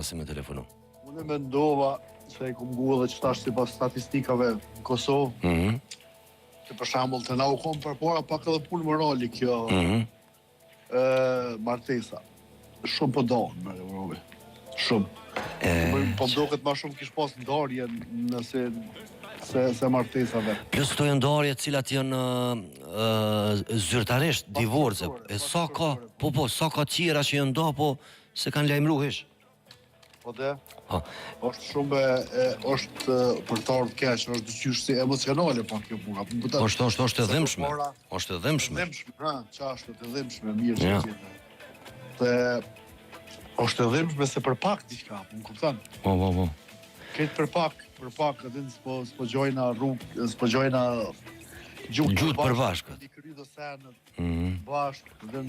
Se me telefonu. Unë mendova se e kum gu edhe që tash si pas statistikave në Kosovë, që për shambull të na u kom për para pak edhe punë morali kjo martesa. Shumë po donë me Evropë. Shumë. Po më duket ma shumë kish pas ndarje nëse se martesave. Plus këto janë ndarje të cilat janë zyrtarisht, divorce. E sa ka, sa ka tjera që janë nda, po se kanë lajmëru hish. Po dhe, është shumë është për të ardhë keq, është dyqysh si emocionale pa kjo puna. Është e dhimbshme. Është e dhimbshme. Është e dhimbshme, mirë që gjithë. Dhe është e dhimbshme se për pak diçka, më kupton? Po. Këtë për pak, edhe s'po gjojna rrugë, s'po gjojna gjutë për bashkët. I kry dhe senët, bashkë, dhe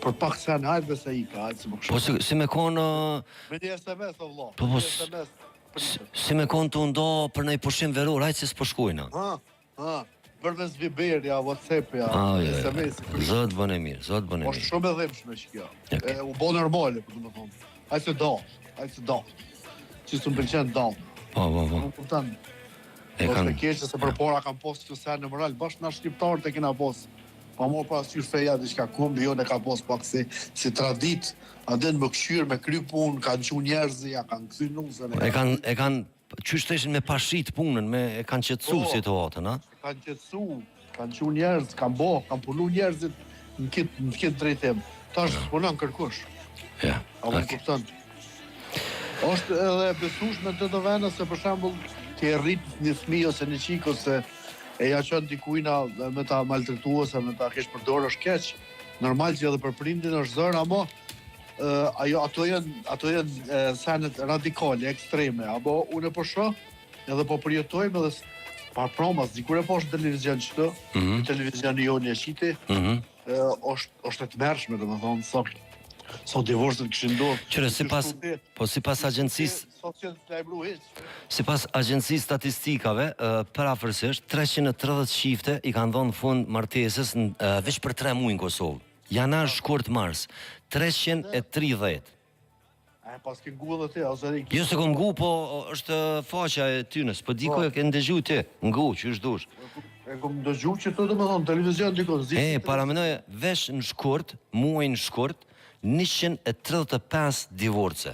për pak senë, hajtë dhe se i ka, hajtë se më kështë. Po si me konë... Me një SMS, o vlo. Po, si me konë të ndo për nëj pushim veror, hajtë se s'po shkujna. Përves Viberja, WhatsApp-ja, SMS. Zotë bëne mirë. është shumë e dhimbshme që kjo. U bo normale, për të më thonë. Hajtë se do. Që së më përqenë do. Po. Më kuptan. Është e keqe se për para kam posë që sen në moral, bashkë nga shqiptarët e kena posë. Pa morë pas qyrë feja dhe që ka kumbi, jo në ka posë pak si tradit, adin më këshyrë, me kry punë, kanë që njerëzi, ja kanë këthy nusën. E kanë, qysh të ishin me pashit punën, e kanë qëtësu situatën, a? Kanë qëtësu, kanë që njerëz, kanë punu njerëzit në kitë drejtim. Ta është s'punan kërkush. Ja, ok. Është edhe besushme të të vene se për shambull të e rritë një fmi ose një qikë ose e ja qënë dikujna me ta maltretu ose me ta kesh përdorë është keq. Normal që edhe për prindin është zërë, amo ato janë senet radikale, ekstreme, amo unë e po shoh edhe po përjetojmë edhe par promas, dikur e po është televizion qëtë, televizion jo një qiti, është e të mërshme dhe me thonë, so divorcët këshin do. Qëre, si pas agjencisë statistikave, parafërsisht, 330 shifte i kanë dhonë fund martesës veç për 3 muaj në Kosovë. Janar, shkurt, mars. 330. Pas ke ngu edhe ti, ose dhe... Jo se kom ngu, po është faqa e tynës, po diko e ke ndëgju ti, ngu, që është dush. E kom ndëgju që të me thonë, televizion diko... Paramenoj, vesh në shkurt, muaj në shkurt, 135 divorce.